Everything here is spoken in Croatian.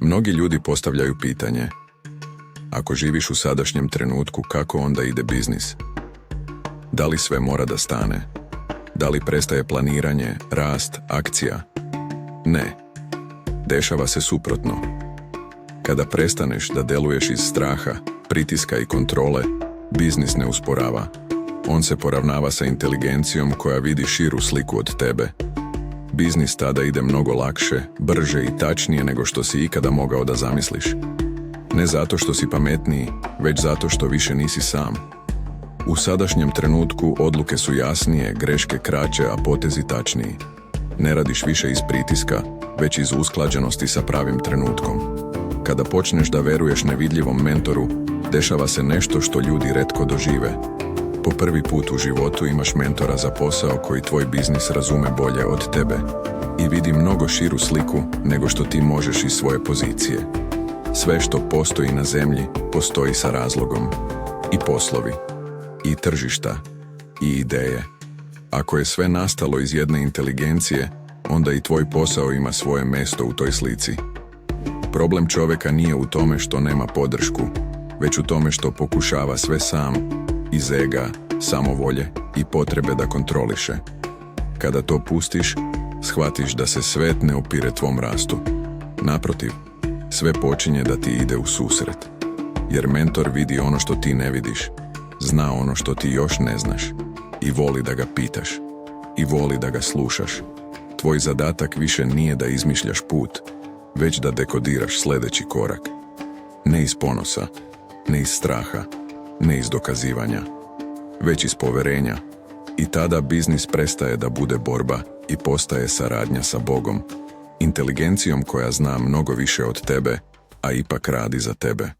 Mnogi ljudi postavljaju pitanje: ako živiš u sadašnjem trenutku, kako onda ide biznis? Da li sve mora da stane? Da li prestaje planiranje, rast, akcija? Ne. Dešava se suprotno. Kada prestaneš da deluješ iz straha, pritiska i kontrole, biznis ne usporava. On se poravnava sa inteligencijom koja vidi širu sliku od tebe. Biznis tada ide mnogo lakše, brže i tačnije nego što si ikada mogao da zamisliš. Ne zato što si pametniji, već zato što više nisi sam. U sadašnjem trenutku odluke su jasnije, greške kraće, a potezi tačniji. Ne radiš više iz pritiska, već iz usklađenosti sa pravim trenutkom. Kada počneš da veruješ nevidljivom mentoru, dešava se nešto što ljudi retko dožive. Po prvi put u životu imaš mentora za posao koji tvoj biznis razume bolje od tebe i vidi mnogo širu sliku nego što ti možeš iz svoje pozicije. Sve što postoji na zemlji, postoji sa razlogom. I poslovi, i tržišta, i ideje. Ako je sve nastalo iz jedne inteligencije, onda i tvoj posao ima svoje mesto u toj slici. Problem čovjeka nije u tome što nema podršku, već u tome što pokušava sve sam, iz ega, samovolje i potrebe da kontroliše. Kada to pustiš, shvatiš da se svet ne opire tvom rastu. Naprotiv, sve počinje da ti ide u susret. Jer mentor vidi ono što ti ne vidiš, zna ono što ti još ne znaš i voli da ga pitaš i voli da ga slušaš. Tvoj zadatak više nije da izmišljaš put, već da dekodiraš sljedeći korak. Ne iz ponosa, ne iz straha, ne iz dokazivanja, već iz poverenja. I tada biznis prestaje da bude borba i postaje saradnja sa Bogom, inteligencijom koja zna mnogo više od tebe, a ipak radi za tebe.